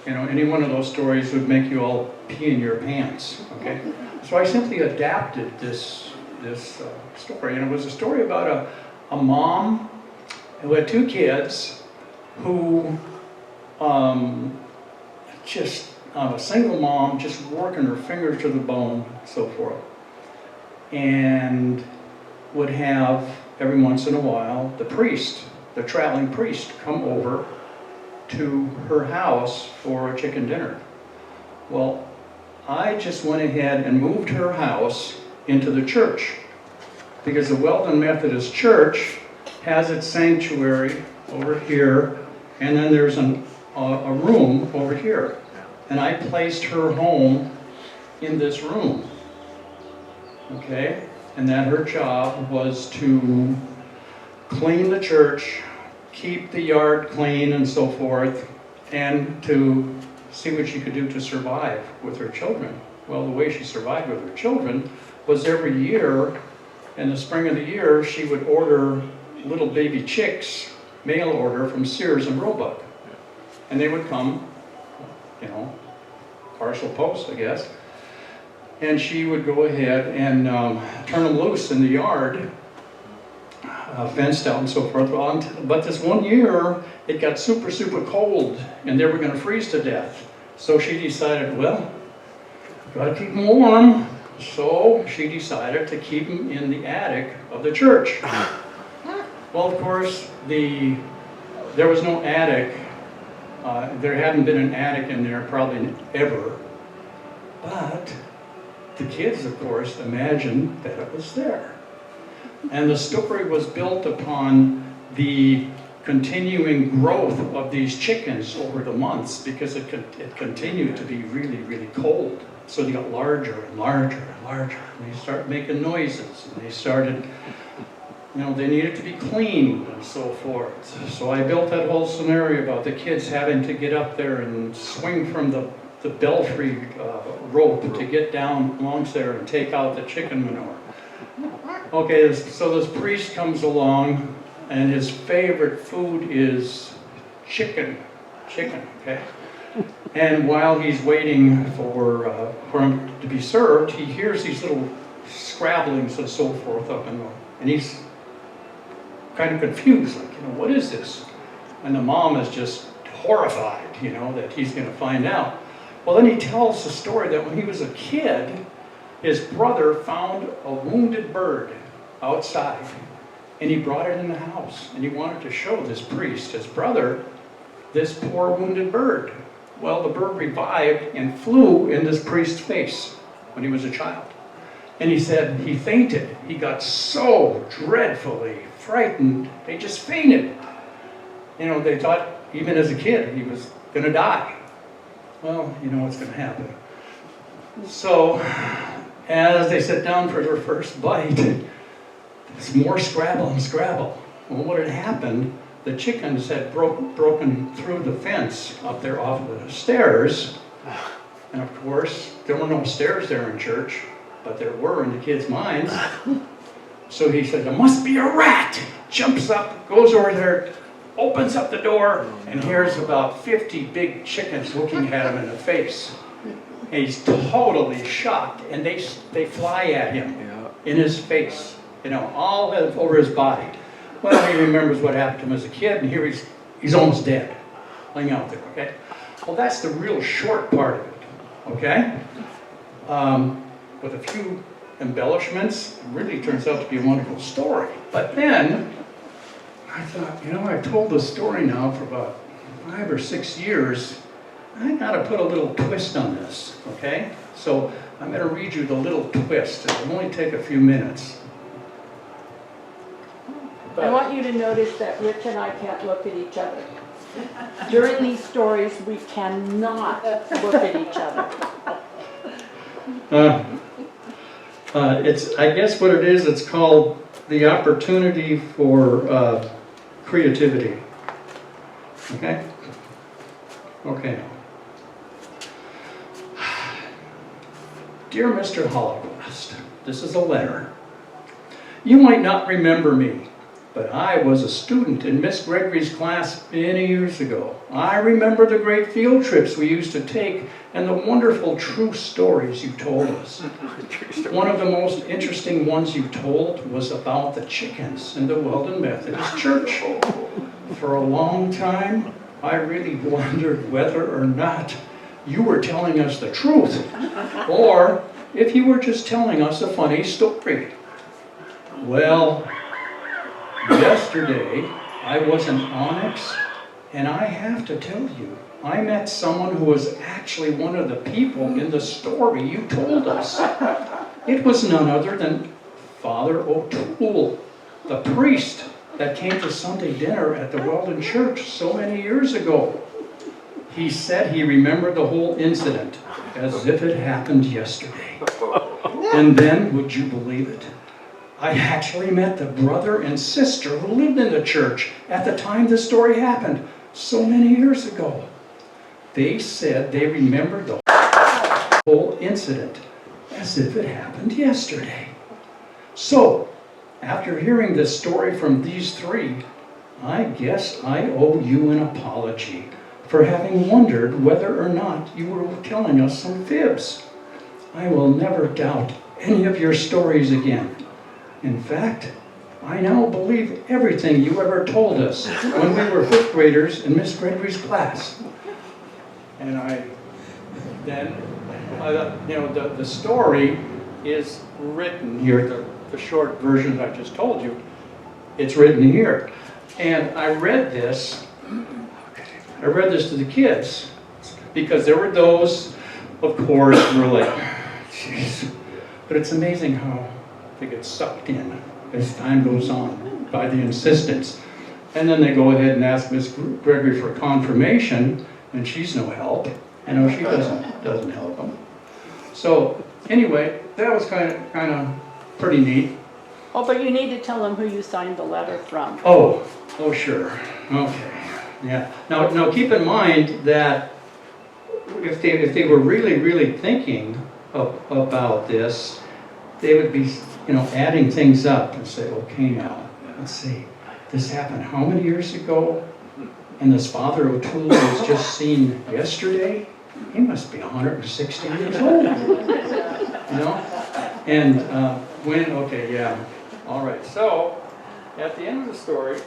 Any one of those stories would make you all pee in your pants, okay? So I simply adapted this story, and it was a story about a mom who had two kids who a single mom, just working her fingers to the bone, so forth, and would have every once in a while the traveling priest, come over to her house for a chicken dinner. Well, I just went ahead and moved her house into the church, because the Weldon Methodist Church has its sanctuary over here, and then there's a room over here. And I placed her home in this room, okay? And that her job was to clean the church, keep the yard clean and so forth, and to see what she could do to survive with her children. Well, the way she survived with her children was every year, in the spring of the year, she would order little baby chicks, mail order from Sears and Roebuck. And they would come, parcel post, I guess. And she would go ahead and turn them loose in the yard, fenced out and so forth. But this one year, it got super, super cold, and they were going to freeze to death. So she decided, well, got to keep them warm. So she decided to keep them in the attic of the church. Well, of course, there was no attic. There hadn't been an attic in there probably ever. But the kids, of course, imagined that it was there. And the story was built upon the continuing growth of these chickens over the months, because it continued to be really, really cold. So they got larger and larger and larger. And they started making noises. And they started, they needed to be cleaned and so forth. So I built that whole scenario about the kids having to get up there and swing from the belfry rope to get down amongst there and take out the chicken manure. Okay, so this priest comes along, and his favorite food is chicken, okay? And while he's waiting for him to be served, he hears these little scrabblings and so forth up in And he's kind of confused, like, what is this? And the mom is just horrified, that he's going to find out. Well, then he tells the story that when he was a kid, his brother found a wounded bird outside, and he brought it in the house, and he wanted to show this priest, his brother, this poor wounded bird. Well, the bird revived and flew in this priest's face when he was a child. And he said he fainted. He got so dreadfully frightened, they just fainted. They thought, even as a kid, he was going to die. Well, you know what's going to happen. So, as they sit down for their first bite, it's more scrabble and scrabble. Well, what had happened, the chickens had broken through the fence up there off of the stairs. And of course, there were no stairs there in church, but there were in the kids' minds. So he said, there must be a rat. Jumps up, goes over there, opens up the door, and here's about 50 big chickens looking at him in the face. And he's totally shocked, and they fly at him in his face, all over his body. Well, he remembers what happened to him as a kid, and here he's almost dead, laying out there, okay? Well, that's the real short part of it, okay? With a few embellishments, it really turns out to be a wonderful story. But then, I thought, I've told this story now for about 5 or 6 years. I gotta put a little twist on this, okay? So I'm gonna read you the little twist. It'll only take a few minutes. I want you to notice that Rich and I can't look at each other. During these stories, we cannot look at each other. I guess what it is, it's called the opportunity for creativity. Okay? Okay. Dear Mr. Holochwost, this is a letter. You might not remember me, but I was a student in Miss Gregory's class many years ago. I remember the great field trips we used to take and the wonderful true stories you told us. One of the most interesting ones you told was about the chickens in the Weldon Methodist Church. For a long time, I really wondered whether or not you were telling us the truth, or if you were just telling us a funny story. Well, yesterday I was in Onyx, and I have to tell you, I met someone who was actually one of the people in the story you told us. It was none other than Father O'Toole, the priest that came to Sunday dinner at the Weldon Church so many years ago. He said he remembered the whole incident as if it happened yesterday. And then, would you believe it? I actually met the brother and sister who lived in the church at the time the story happened so many years ago. They said they remembered the whole incident as if it happened yesterday. So, after hearing this story from these three, I guess I owe you an apology for having wondered whether or not you were telling us some fibs. I will never doubt any of your stories again. In fact, I now believe everything you ever told us when we were 5th graders in Miss Gregory's class. And the story is written here, the short version I just told you, it's written here. And I read this to the kids, because there were those, of course, who were like, jeez. But it's amazing how they get sucked in as time goes on by the insistence. And then they go ahead and ask Miss Gregory for confirmation, and she's no help. She doesn't help them. So anyway, that was kind of pretty neat. Oh, but you need to tell them who you signed the letter from. Oh, sure. Okay. Yeah. Now keep in mind that if they were really thinking about this, they would be, adding things up and say, okay, now let's see, this happened how many years ago? And this Father O'Toole was just seen yesterday. He must be 160 years old. And All right, so at the end of the story,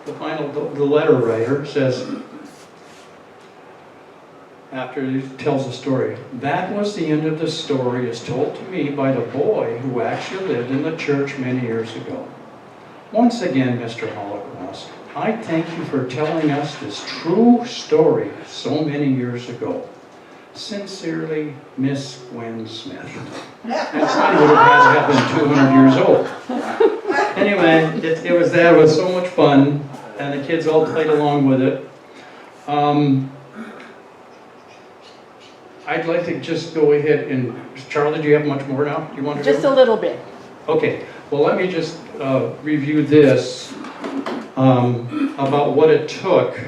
the letter writer says, after he tells the story, that was the end of the story as told to me by the boy who actually lived in the church many years ago. Once again, Mr. Holochwost, I thank you for telling us this true story so many years ago. Sincerely, Miss Gwen Smith. And Gwen would have had to have been 200 years old. Anyway, it was so much fun, and the kids all played along with it. I'd like to just go ahead and, Charlie, do you have much more now? Do you want to Just go? a little bit. Okay, well, let me just review this about what it took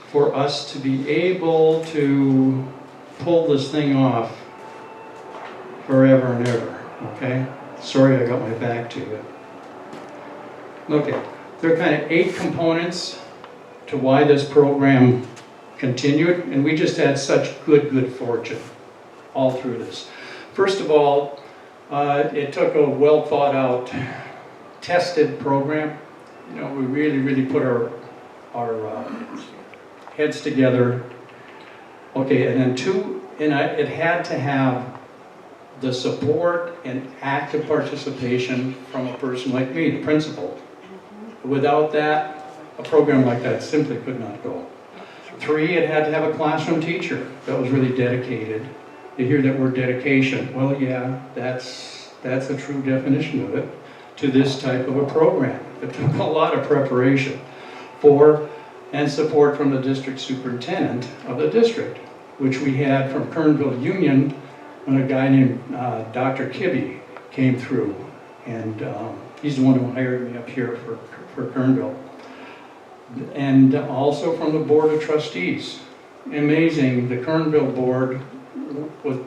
for us to be able to pull this thing off forever and ever, okay? Sorry I got my back to you. Okay, there are kind of 8 components to why this program continued, and we just had such good fortune all through this. First of all, it took a well thought out, tested program. You know, we really put our heads together. Okay, and then 2, it had to have the support and active participation from a person like me, the principal. Without that, a program like that simply could not go. 3, it had to have a classroom teacher that was really dedicated. You hear that word dedication. Well, yeah, that's a true definition of it to this type of a program. It took a lot of preparation. 4, and support from the district superintendent of the district, which we had from Kernville Union when a guy named Dr. Kibbe came through. And he's the one who hired me up here for Kernville. And also from the Board of Trustees. Amazing, the Kernville Board was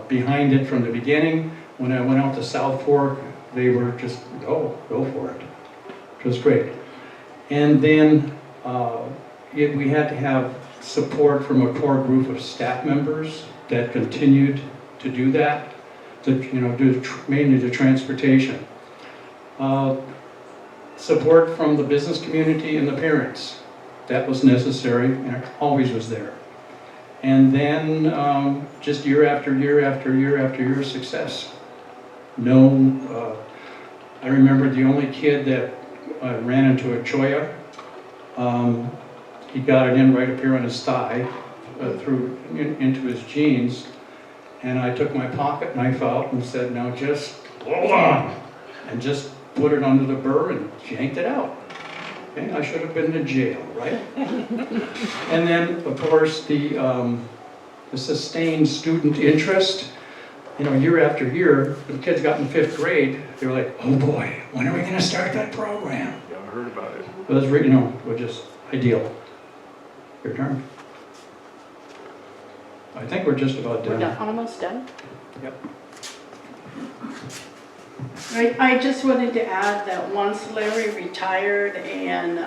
behind it from the beginning. When I went out to South Fork, they were just, go for it. It was great. And then we had to have support from a core group of staff members that continued to do that, mainly the transportation. Support from the business community and the parents. That was necessary, and it always was there. And then just year after year after year after year of success. I remember the only kid that ran into a choya. He got it in right up here on his thigh, into his jeans, and I took my pocket knife out and said, now just hold on, and just put it under the burr and yanked it out. Okay, I should have been in jail, right? And then, of course, the sustained student interest. Year after year, the kids got in 5th grade, they were like, oh boy, when are we going to start that program? Yeah, I heard about it. It was, it was just ideal. Your turn. I think we're just about We're done. almost done. Yep. I just wanted to add that once Larry retired, and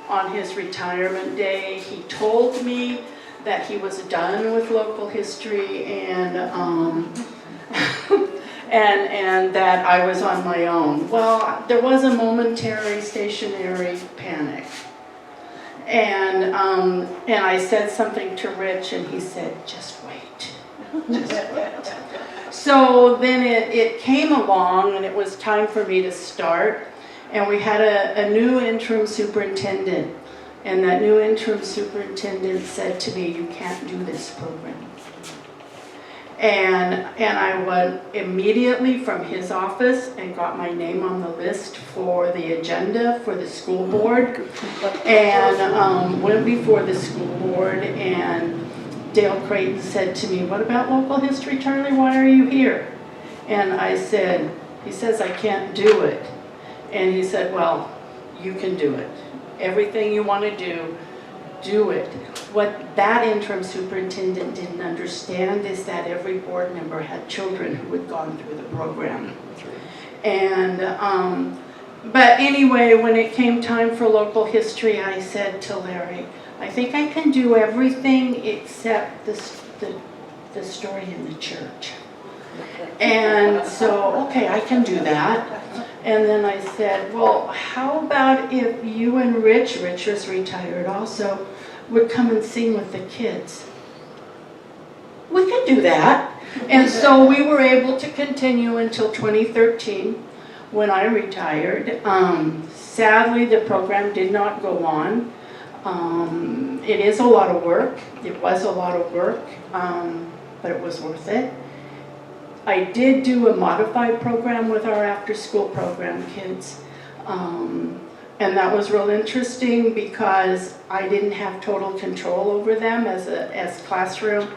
on his retirement day, he told me that he was done with local history, and and that I was on my own. Well, there was a momentary stationary panic, and I said something to Rich, and he said, "Just wait, just wait." So then it came along, and it was time for me to start, and we had a new interim superintendent. And that new interim superintendent said to me, you can't do this program. And I went immediately from his office and got my name on the list for the agenda for the school board. And went before the school board, and Dale Creighton said to me, what about local history, Charlie? Why are you here? And I said, he says, I can't do it. And he said, well, you can do it. Everything you want to do it. What that interim superintendent didn't understand is that every board member had children who had gone through the program. And, but anyway, when it came time for local history, I said to Larry, I think I can do everything except the story in the church. And so, okay, I can do that. And then I said, well, how about if you and Rich is retired also, would come and sing with the kids? We could do that. And so we were able to continue until 2013 when I retired. Sadly, the program did not go on. It is a lot of work. It was a lot of work, but it was worth it. I did do a modified program with our after-school program kids. And that was real interesting because I didn't have total control over them as classroom.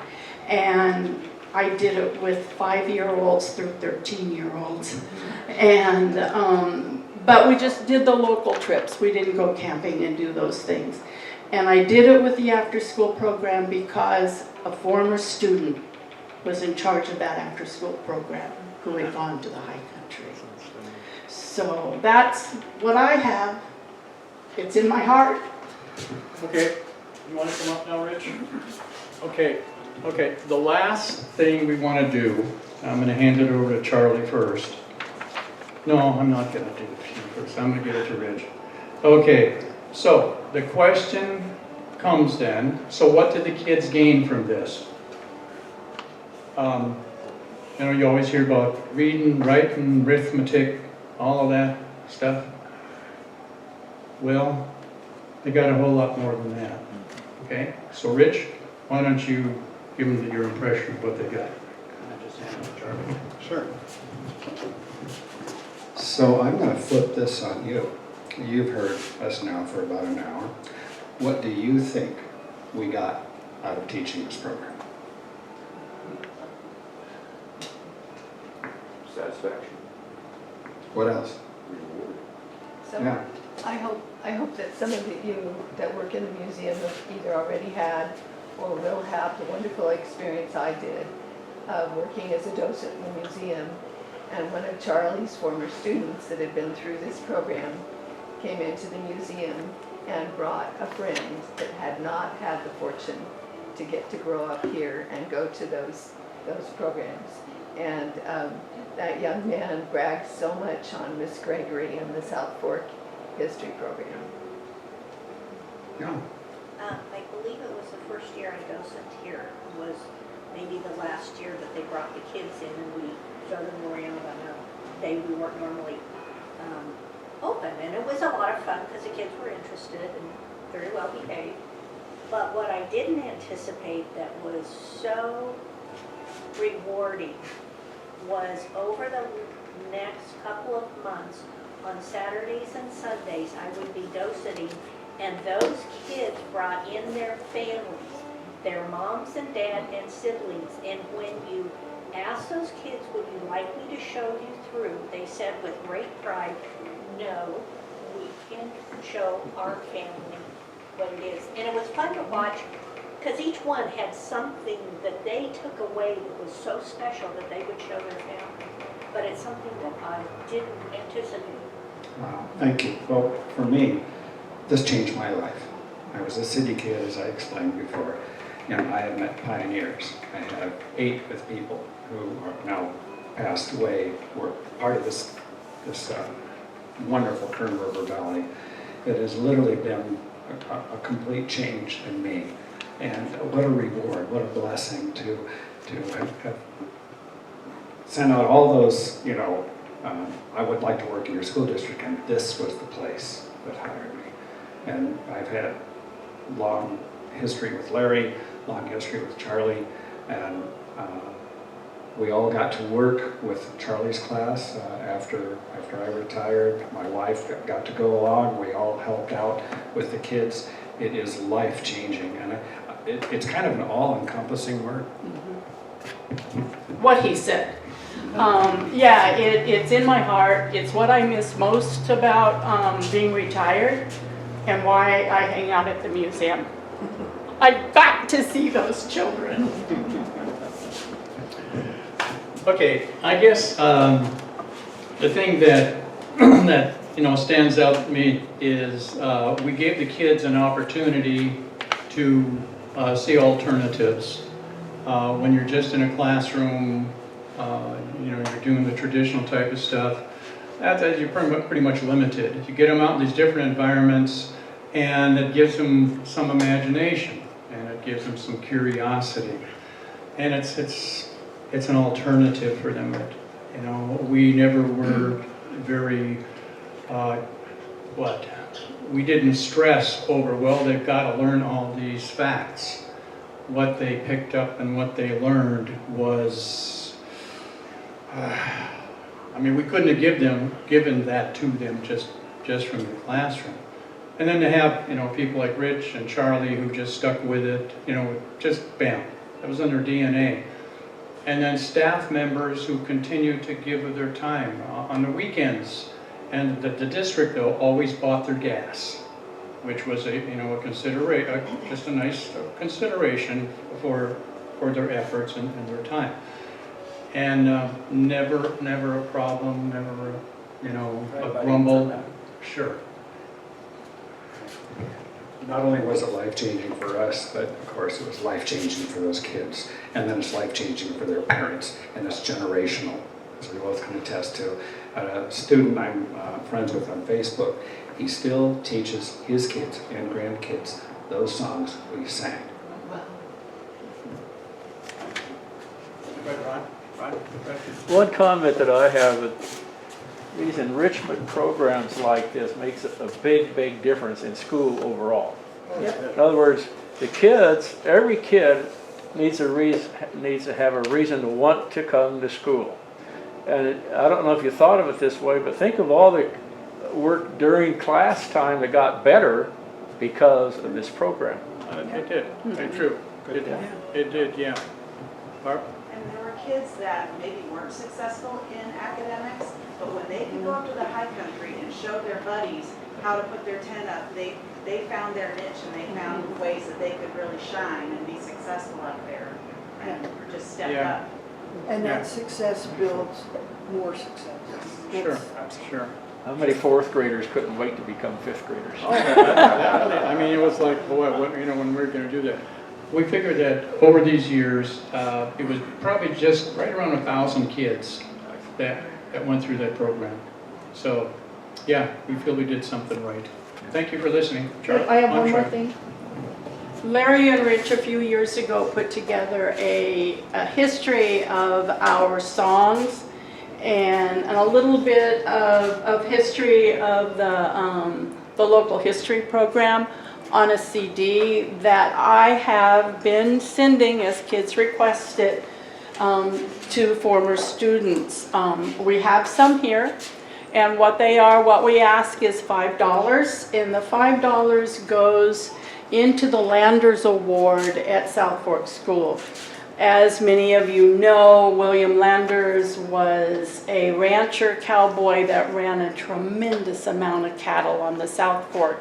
And I did it with 5-year-olds through 13-year-olds. And, but we just did the local trips. We didn't go camping and do those things. And I did it with the after-school program because a former student was in charge of that after-school program who had gone to the high country. So that's what I have. It's in my heart. Okay, you want to come up now, Rich? Okay, the last thing we want to do, I'm going to hand it over to Charlie first. No, I'm not going to do it to you first. I'm going to give it to Rich. Okay, so the question comes then, so what did the kids gain from this? You know, you always hear about reading, writing, arithmetic, all of that stuff. Well, they got a whole lot more than that. Okay, so Rich, why don't you give them your impression of what they got? I just hand it to Charlie. Sure. So I'm going to flip this on you. You've heard us now for about an hour. What do you think we got out of teaching this program? Satisfaction. What else? Reward. So Yeah. I hope that some of you that work in the museum have either already had or will have the wonderful experience I did of working as a docent in the museum. And one of Charlie's former students that had been through this program came into the museum and brought a friend that had not had the fortune to get to grow up here and go to those programs. And that young man bragged so much on Miss Gregory and the South Fork history program. Yeah. I believe it was the first year I docent here, was maybe the last year that they brought the kids in and we showed them around on a day we weren't normally open. And it was a lot of fun because the kids were interested and very well behaved. But what I didn't anticipate that was so rewarding was over the next couple of months, on Saturdays and Sundays, I would be docenting, and those kids brought in their families, their moms and dad and siblings, and when you asked those kids, would you like me to show you through, they said with great pride, no, we can show our family what it is. And it was fun to watch, because each one had something that they took away that was so special that they would show their family. But it's something that I didn't anticipate. Wow, thank you. Well, for me, this changed my life. I was a city kid, as I explained before, and I have met pioneers. I have ate with people who are now passed away, were part of this wonderful Kern River Valley. It has literally been a complete change in me. And what a reward, what a blessing to have sent out all those, I would like to work in your school district, and this was the place that hired me. And I've had long history with Larry, long history with Charlie, and we all got to work with Charlie's class after I retired. My wife got to go along. We all helped out with the kids. It is life-changing, and it's kind of an all-encompassing word. What he said. Yeah, it's in my heart. It's what I miss most about being retired and why I hang out at the museum. I got to see those children. Okay, I guess the thing that stands out to me is we gave the kids an opportunity to see alternatives. When you're just in a classroom, you know, you're doing the traditional type of stuff, you're pretty much limited. You get them out in these different environments, and it gives them some imagination, and it gives them some curiosity, and it's an alternative for them. You know, we never were very we didn't stress over, well, they've got to learn all these facts. What they picked up and what they learned was, I mean, we couldn't have given that to them just from the classroom. And then to have, you know, people like Rich and Charlie who just stuck with it, you know, just bam, that was in their DNA. And then staff members who continued to give of their time on the weekends. And the district, though, always bought their gas, which was just a nice consideration for their efforts and their time. And never a problem, never a grumble. Sure. Not only was it life-changing for us, but of course it was life-changing for those kids. And then it's life-changing for their parents, and it's generational, as we both can attest to. A student I'm friends with on Facebook, he still teaches his kids and grandkids those songs we sang. Wow. One comment that I have, that these enrichment programs like this makes a big difference in school overall. In other words, the kids, every kid needs to have a reason to want to come to school. And I don't know if you thought of it this way, but think of all the work during class time that got better because of this program. It did. It's true. It did. Yeah. Barb? And there were kids that maybe weren't successful in academics, but when they could go up to the high country and show their buddies how to put their tent up, they found their niche and they found ways that they could really shine and be successful up there and just step up. And that success builds more success. Sure. How many fourth graders couldn't wait to become fifth graders? I mean, it was like, boy, when we were going to do that. We figured that over these years, it was probably just right around 1,000 kids that went through that program. So, yeah, we feel we did something right. Thank you for listening. Charlie, I have I'm one more sorry. thing. Larry and Rich a few years ago put together a history of our songs and a little bit of history of the local history program on a CD that I have been sending, as kids request it, to former students. We have some here, and what we ask is $5, and the $5 goes into the Landers Award at South Fork School. As many of you know, William Landers was a rancher cowboy that ran a tremendous amount of cattle on the South Fork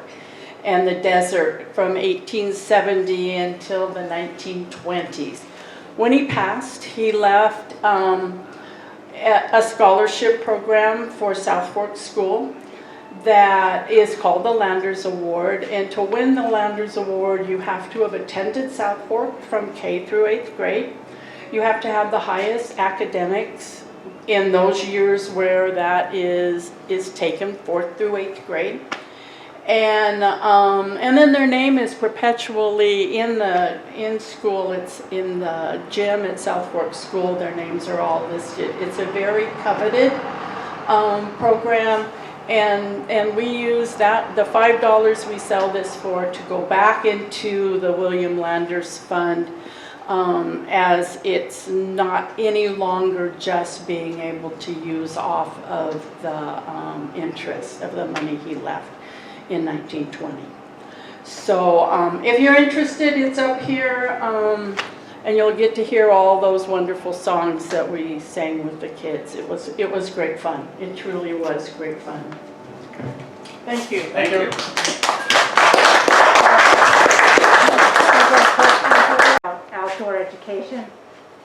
and the desert from 1870 until the 1920s. When he passed, he left a scholarship program for South Fork School that is called the Landers Award, and to win the Landers Award you have to have attended South Fork from K through 8th grade. You have to have the highest academics in those years where that is taken, 4th through 8th grade. And then their name is perpetually in school. It's in the gym at South Fork School. Their names are all listed. It's a very coveted program. And we use that, the $5 we sell this for, to go back into the William Landers Fund, as it's not any longer just being able to use off of the interest of the money he left in 1920. So if you're interested, it's up here, and you'll get to hear all those wonderful songs that we sang with the kids. It was great fun. It truly was great fun. Thank you. Thank you. Outdoor education,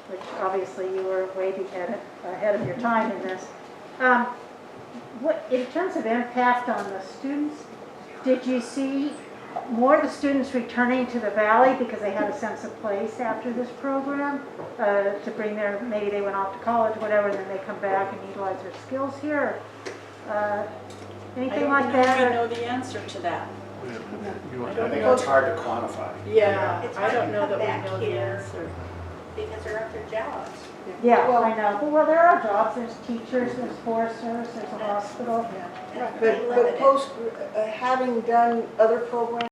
which obviously you were way ahead of your time in this. What, in terms of impact on the students, did you see more of the students returning to the valley because they had a sense of place after this program, to bring maybe they went off to college, whatever, and then they come back and utilize their skills here. I Anything don't like know if I that? know the answer to that. You want I think that's hard to quantify. Yeah, It's I hard don't to know come that we back know the here. answer. Because they're at their jobs. Yeah, I know. Well, there are jobs. There's teachers, there's forest service, there's a hospital. That's pretty But limited. post, having done other programs